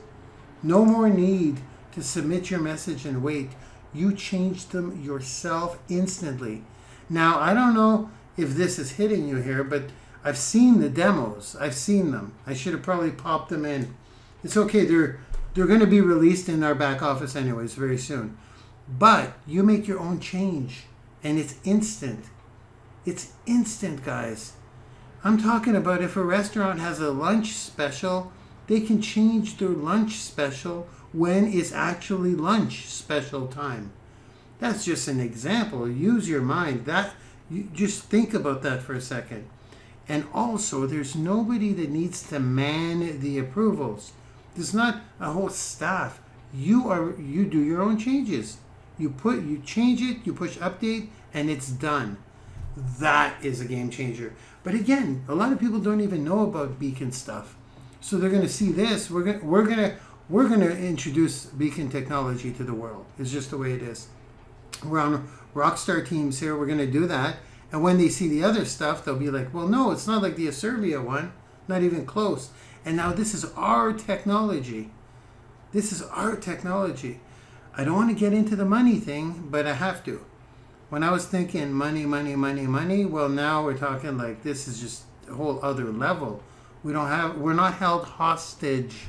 No more need to submit your message and wait. You change them yourself instantly. Now, I don't know if this is hitting you here, but I've seen the demos. I've seen them. I should have probably popped them in. It's okay. They're going to be released in our back office anyways very soon. But you make your own change, and it's instant. It's instant, guys. I'm talking about if a restaurant has a lunch special, they can change their lunch special when it's actually lunch special time. That's just an example. Use your mind. You just think about that for a second. And also, there's nobody that needs to man the approvals. There's not a whole staff. You do your own changes. You change it, you push update, and it's done. That is a game changer. But again, a lot of people don't even know about beacon stuff. So they're going to see this. We're going to introduce beacon technology to the world. It's just the way it is. We're on rockstar teams here. We're going to do that. And when they see the other stuff, they'll be like, well, no, it's not like the Asirvia one. Not even close. And now this is our technology. This is our technology. I don't want to get into the money thing, but I have to. When I was thinking money, well, now we're talking like this is just a whole other level. We're not held hostage.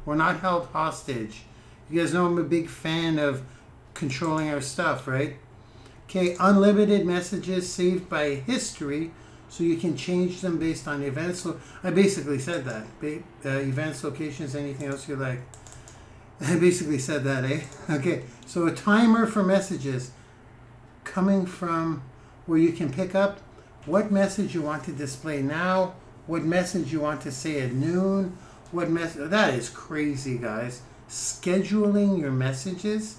We're not held hostage. You guys know I'm a big fan of controlling our stuff, right? Okay, unlimited messages saved by history, so you can change them based on events. So I basically said that. Events, locations, anything else you like. I basically said that, eh? Okay, so a timer for messages coming from where you can pick up what message you want to display now, what message you want to say at noon, what message. That is crazy, guys. Scheduling your messages.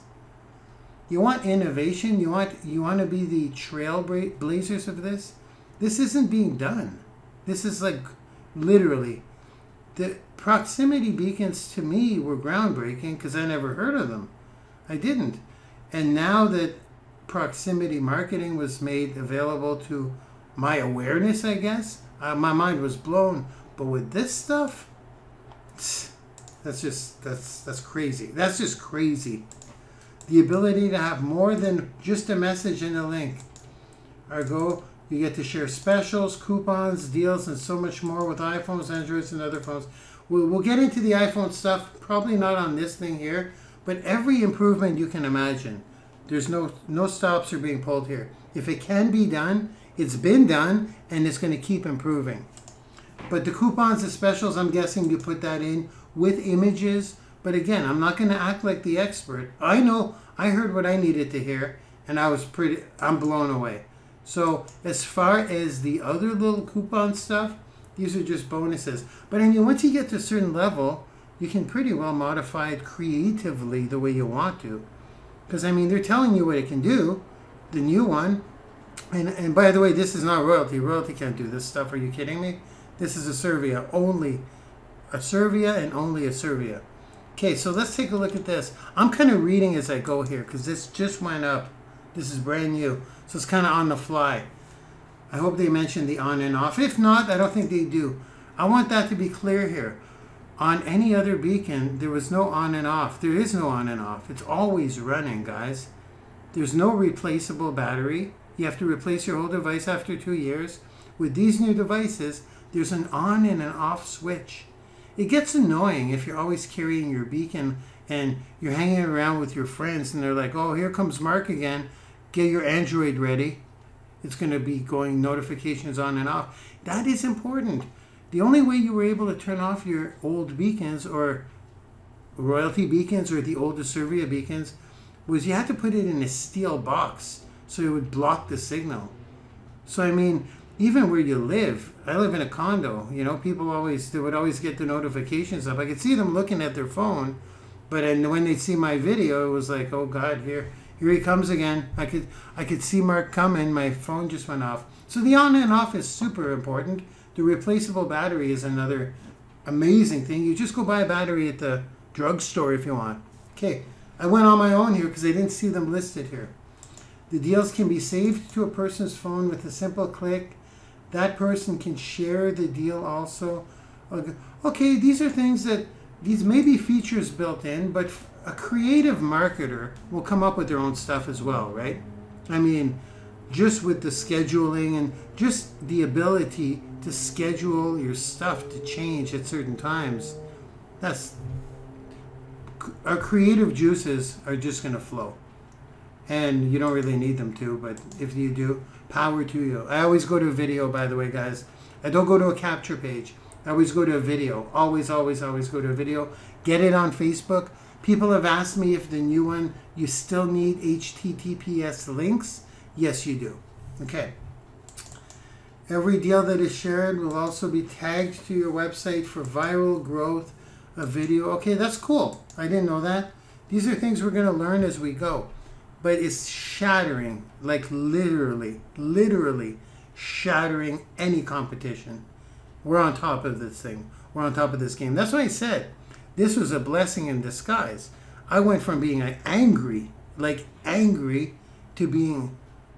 You want innovation? You want to be the trailblazers of this? This isn't being done. This is like literally. The proximity beacons to me were groundbreaking because I never heard of them. I didn't. And now that proximity marketing was made available to my awareness, I guess, my mind was blown. But with this stuff, that's crazy. That's just crazy. The ability to have more than just a message and a link. You get to share specials, coupons, deals, and so much more with iPhones, Androids, and other phones. We'll get into the iPhone stuff, probably not on this thing here, but every improvement you can imagine. There's no stops are being pulled here. If it can be done, it's been done, and it's going to keep improving. But the coupons and specials, I'm guessing you put that in with images. But again, I'm not going to act like the expert. I know I heard what I needed to hear, and I'm blown away. So as far as the other little coupon stuff, these are just bonuses. But I mean, once you get to a certain level, you can pretty well modify it creatively the way you want to. Because I mean, they're telling you what it can do, the new one. And by the way, this is not Royaltie. Royaltie can't do this stuff. Are you kidding me? This is Asirvia, only Asirvia and only Asirvia. Okay, so let's take a look at this. I'm kind of reading as I go here because this just went up. This is brand new. So it's kind of on the fly. I hope they mention the on and off. If not, I don't think they do. I want that to be clear here. On any other beacon, there was no on and off. There is no on and off. It's always running, guys. There's no replaceable battery. You have to replace your whole device after 2 years. With these new devices, there's an on and an off switch. It gets annoying if you're always carrying your beacon and you're hanging around with your friends and they're like, oh, here comes Mark again. Get your Android ready. It's going to be going notifications on and off. That is important. The only way you were able to turn off your old beacons or Royaltie beacons or the old Asirvia beacons was you had to put it in a steel box so it would block the signal. So, I mean, even where you live, I live in a condo, you know, people they would always get the notifications up. I could see them looking at their phone, but when they'd see my video, it was like, oh God, here he comes again. I could see Mark coming. My phone just went off. So the on and off is super important. The replaceable battery is another amazing thing. You just go buy a battery at the drugstore if you want. Okay, I went on my own here because I didn't see them listed here. The deals can be saved to a person's phone with a simple click. That person can share the deal also. Okay, these are things these may be features built in, but a creative marketer will come up with their own stuff as well, right? I mean, just with the scheduling and just the ability to schedule your stuff to change at certain times, our creative juices are just going to flow. And you don't really need them to, but if you do, power to you. I always go to a video, by the way, guys. I don't go to a capture page. I always go to a video. Always, always, always go to a video. Get it on Facebook. People have asked me if the new one, you still need HTTPS links. Yes, you do. Okay. Every deal that is shared will also be tagged to your website for viral growth of video. Okay, that's cool. I didn't know that. These are things we're going to learn as we go. But it's shattering, like literally shattering any competition. we're on top of this thing. We're on top of this game. That's why I said this was a blessing in disguise. I went from being angry, to being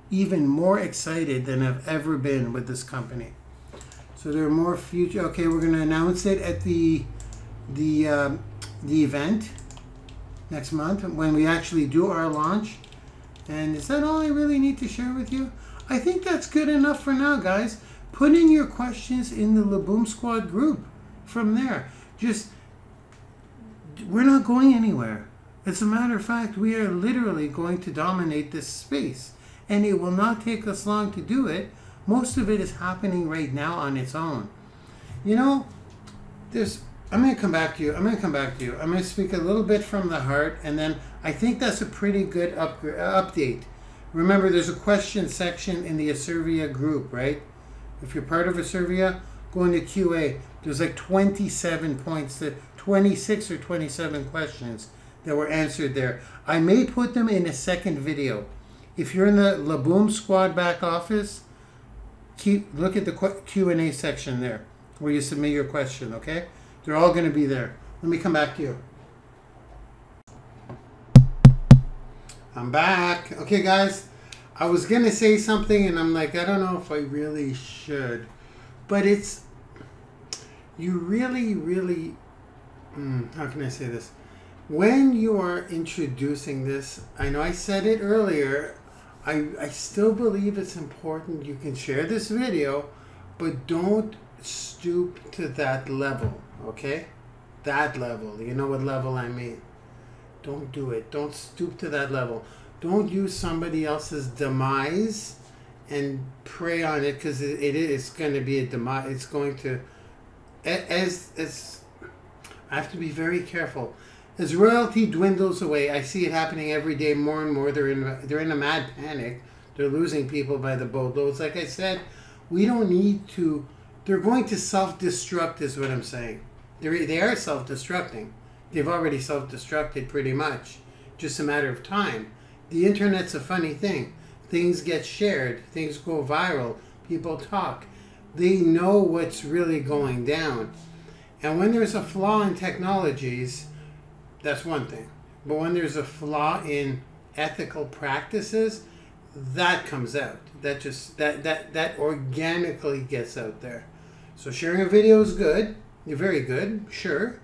even more excited than I've ever been with this company. So there are more future. Okay, we're going to announce it at the event next month when we actually do our launch. And is that all I really need to share with you? I think that's good enough for now, guys. Put in your questions in the Laboom Squad group. From there, we're not going anywhere. As a matter of fact, we are literally going to dominate this space, and it will not take us long to do it. Most of it is happening right now on its own. You know, I'm going to come back to you. I'm going to speak a little bit from the heart, and then I think that's a pretty good update. Remember, there's a question section in the Asirvia group, right? If you're part of Asirvia, go into QA. There's like 27 points, 26 or 27 questions that were answered there. I may put them in a second video. If you're in the Laboom Squad back office, look at the Q&A section there where you submit your question, okay? They're all going to be there. Let me come back to you. I'm back. Okay, guys. I was going to say something, and I'm like, I don't know if I really should. But it's... You really... how can I say this? When you are introducing this, I know I said it earlier, I still believe it's important you can share this video, but don't stoop to that level, okay? That level. You know what level I mean. Don't do it. Don't stoop to that level. Don't use somebody else's demise and prey on it, because it is going to be a demise. It's going to... I have to be very careful. As royalty dwindles away, I see it happening every day more and more. They're in a mad panic. They're losing people by the boatloads. Like I said, we don't need to... They're going to self-destruct is what I'm saying. They are self-destructing. They've already self-destructed pretty much. Just a matter of time. The internet's a funny thing. Things get shared. Things go viral. People talk. They know what's really going down. And when there's a flaw in technologies, that's one thing. But when there's a flaw in ethical practices, that comes out. That organically gets out there. So sharing a video is good. You're very good, sure.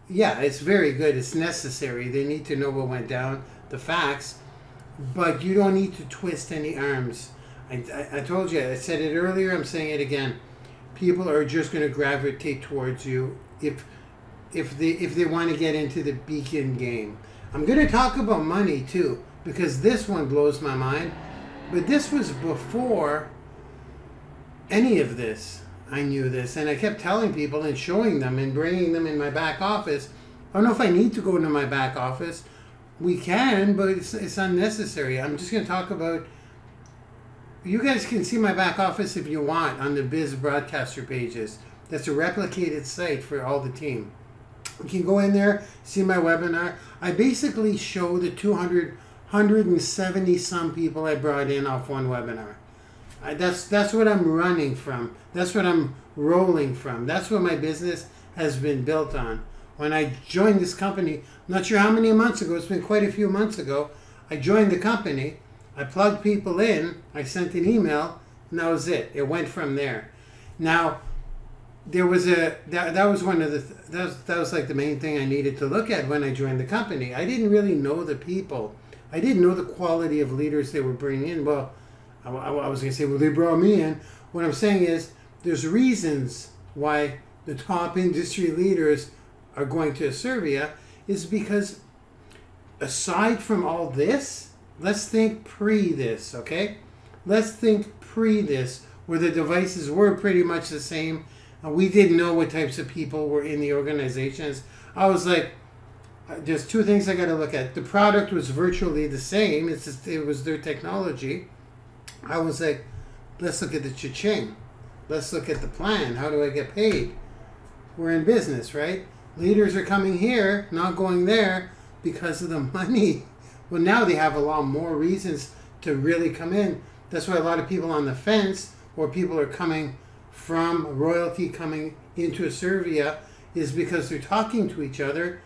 Yeah, it's very good. It's necessary. They need to know what went down, the facts. But you don't need to twist any arms. I told you, I said it earlier, I'm saying it again. People are just going to gravitate towards you if they want to get into the beacon game. I'm going to talk about money too, because this one blows my mind. But this was before any of this. I knew this, and I kept telling people and showing them and bringing them in my back office. I don't know if I need to go into my back office. We can, but it's unnecessary. I'm just going to talk about... You guys can see my back office if you want on the Biz Broadcaster pages. That's a replicated site for all the team. You can go in there, see my webinar. I basically show the 170 some people I brought in off one webinar. That's what I'm running from. That's what I'm rolling from. That's what my business has been built on. When I joined this company, I'm not sure how many months ago, it's been quite a few months ago, I joined the company, I plugged people in, I sent an email, and that was it. It went from there. Now, there was that was one of the that was like the main thing I needed to look at when I joined the company. I didn't really know the people. I didn't know the quality of leaders they were bringing in. Well, I was going to say, well, they brought me in. What I'm saying is there's reasons why the top industry leaders are going to Asirvia is because aside from all this, let's think pre this, okay? Let's think pre this, where the devices were pretty much the same. We didn't know what types of people were in the organizations. I was like, there's two things I got to look at. The product was virtually the same. It's just, it was their technology. I was like, let's look at the cha-ching. Let's look at the plan. How do I get paid? We're in business, right? Leaders are coming here, not going there because of the money. Well, now they have a lot more reasons to really come in. That's why a lot of people on the fence, or people are coming from Royaltie coming into Asirvia is because they're talking to each other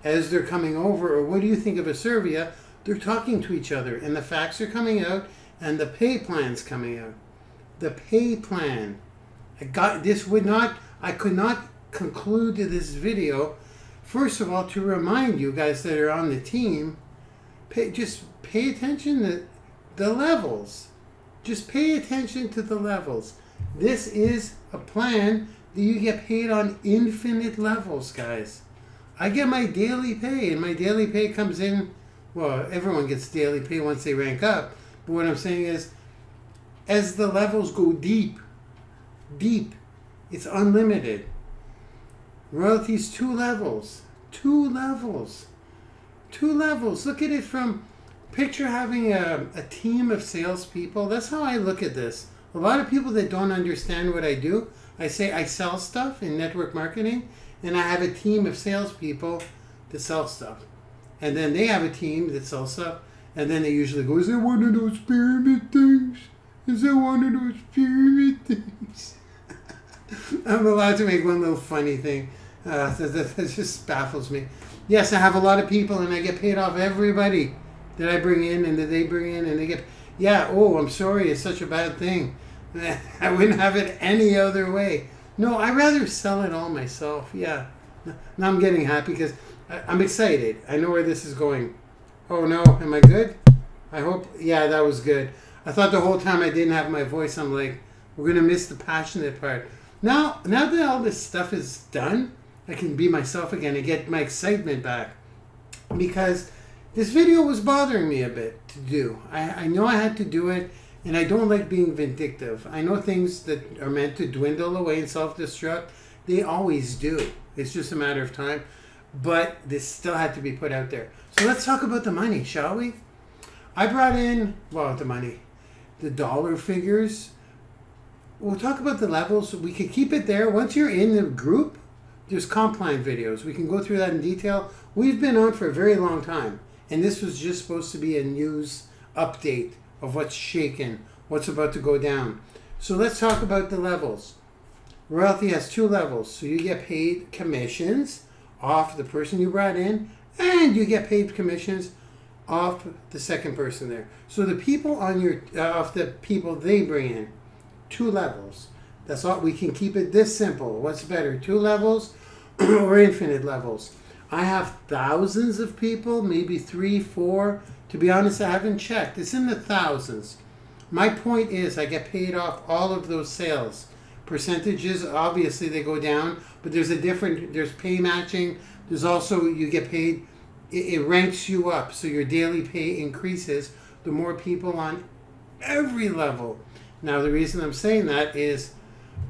as they're coming over. Or what do you think of Asirvia? They're talking to each other, and the facts are coming out, and the pay plan's coming out. The pay plan. I could not conclude this video, first of all, to remind you guys that are on the team, just pay attention to the levels. Just pay attention to the levels. This is a plan that you get paid on infinite levels, guys. I get my daily pay, and my daily pay comes in, well, everyone gets daily pay once they rank up. But what I'm saying is, as the levels go deep, it's unlimited. Royaltie's 2 levels. 2 levels. 2 levels. Look at it from, picture having a team of salespeople. That's how I look at this. A lot of people that don't understand what I do, I say I sell stuff in network marketing, and I have a team of salespeople that sell stuff. And then they have a team that sells stuff, and then they usually go, is that one of those pyramid things? Is that one of those pyramid things? I'm allowed to make one little funny thing. That just baffles me. Yes, I have a lot of people, and I get paid off everybody that I bring in and that they bring in, and they get, yeah, oh, I'm sorry, it's such a bad thing. I wouldn't have it any other way. No, I'd rather sell it all myself. Yeah. Now I'm getting happy because I'm excited. I know where this is going. Oh no, am I good? I hope, yeah, that was good. I thought the whole time I didn't have my voice, I'm like, we're going to miss the passionate part. Now that all this stuff is done, I can be myself again and get my excitement back. Because this video was bothering me a bit to do. I know I had to do it, and I don't like being vindictive. I know things that are meant to dwindle away and self-destruct, they always do. It's just a matter of time. But this still had to be put out there. So let's talk about the money, shall we? I brought in, well, the money, the dollar figures. We'll talk about the levels. We can keep it there. Once you're in the group, there's comp plan videos. We can go through that in detail. We've been on for a very long time. And this was just supposed to be a news update of what's shaking, what's about to go down. So let's talk about the levels. Royaltie has 2 levels. So you get paid commissions off the person you brought in, and you get paid commissions off the second person there. So the people on your, off the people they bring in, 2 levels. That's all. We can keep it this simple. What's better, 2 levels or infinite levels? I have thousands of people, maybe 3, 4. To be honest, I haven't checked. It's in the thousands. My point is I get paid off all of those sales. Percentages, obviously they go down, but there's there's pay matching. There's also, you get paid, it ranks you up. So your daily pay increases the more people on every level. Now the reason I'm saying that is,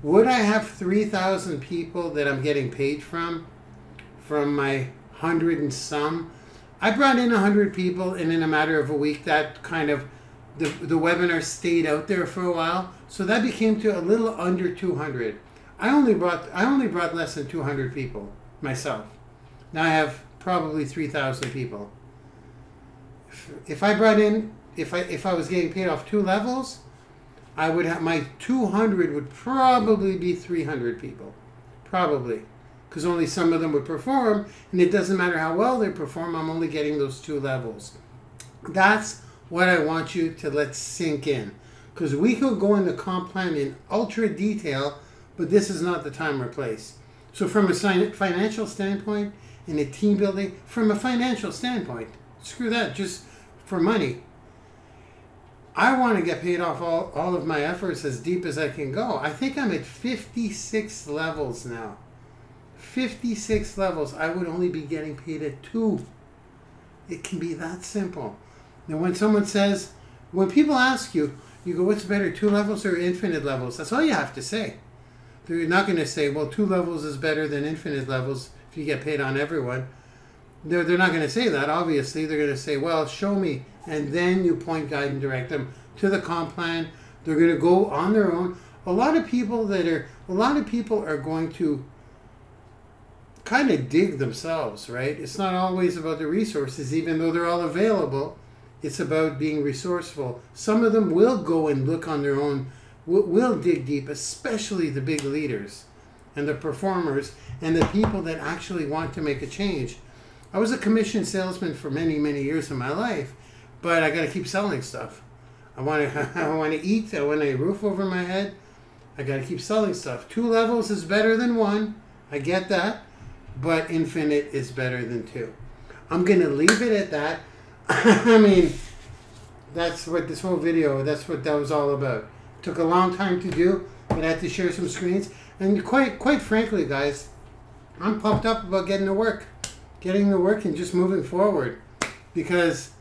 would I have 3,000 people that I'm getting paid from my 100 and some? I brought in 100 people, and in a matter of a week, that kind of, the webinar stayed out there for a while. So that became to a little under 200. I only brought less than 200 people myself. Now I have probably 3,000 people. If I brought in, if I was getting paid off 2 levels, I would have, my 200 would probably be 300 people. Probably. Because only some of them would perform, and it doesn't matter how well they perform, I'm only getting those 2 levels. That's what I want you to let sink in. Because we could go into comp plan in ultra detail, but this is not the time or place. So from a financial standpoint, and a team building, from a financial standpoint, screw that, just for money. I want to get paid off all of my efforts as deep as I can go. I think I'm at 56 levels now. 56 levels. I would only be getting paid at 2. It can be that simple. Now when someone says, when people ask you, you go, what's better, 2 levels or infinite levels? That's all you have to say. They're not going to say, well, 2 levels is better than infinite levels if you get paid on everyone. They're not going to say that, obviously. They're going to say, well, show me. And then you point, guide, and direct them to the comp plan. They're going to go on their own. A lot of people are going to kind of dig themselves, right? It's not always about the resources, even though they're all available. It's about being resourceful. Some of them will go and look on their own We'll dig deep, especially the big leaders and the performers and the people that actually want to make a change. I was a commission salesman for many, many years in my life, but I got to keep selling stuff. I want to eat. I want a roof over my head. I got to keep selling stuff. 2 levels is better than 1. I get that, but infinite is better than 2. I'm going to leave it at that. I mean, that's what this whole video, that's what that was all about. Took a long time to do, but I had to share some screens. And quite frankly, guys, I'm pumped up about getting to work and just moving forward, because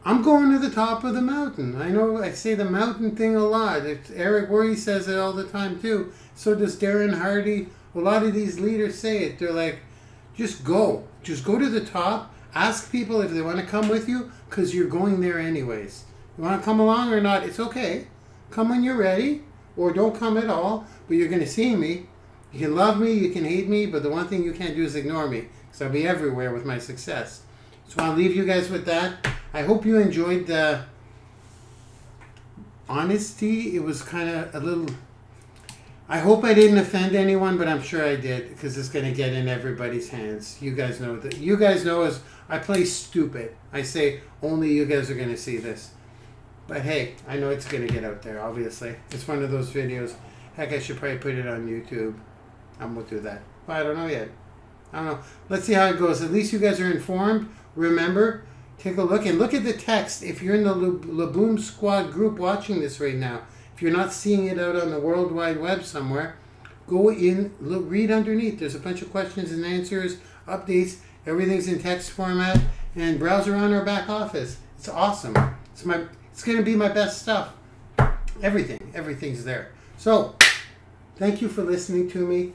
I'm going to the top of the mountain. I know I say the mountain thing a lot. Eric Worre says it all the time too. So does Darren Hardy. A lot of these leaders say it. They're like, just go to the top. Ask people if they want to come with you, because you're going there anyways. You want to come along or not, it's okay. Come when you're ready, or don't come at all, but you're going to see me. You can love me, you can hate me, but the one thing you can't do is ignore me, because I'll be everywhere with my success. So I'll leave you guys with that. I hope you enjoyed the honesty. It was kind of a little... I hope I didn't offend anyone, but I'm sure I did, because it's going to get in everybody's hands. You guys know that. You guys know as I play stupid. I say only you guys are going to see this. But hey, I know it's going to get out there, obviously. It's one of those videos. Heck, I should probably put it on YouTube. I'm going to do that. But I don't know yet. I don't know. Let's see how it goes. At least you guys are informed. Remember, take a look. And look at the text. If you're in the Laboom Squad group watching this right now, if you're not seeing it out on the World Wide Web somewhere, go in, look, read underneath. There's a bunch of questions and answers, updates. Everything's in text format. And browse around our back office. It's awesome. It's going to be my best stuff. Everything's there. So, thank you for listening to me.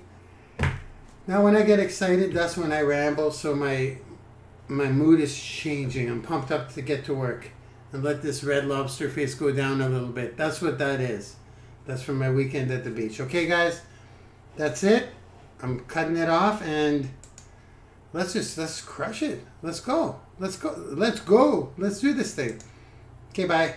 Now, when I get excited, that's when I ramble. So my mood is changing. I'm pumped up to get to work and let this red lobster face go down a little bit. That's what that is. That's from my weekend at the beach. Okay, guys, that's it. I'm cutting it off, and let's crush it. Let's go. Let's do this thing. Okay, bye.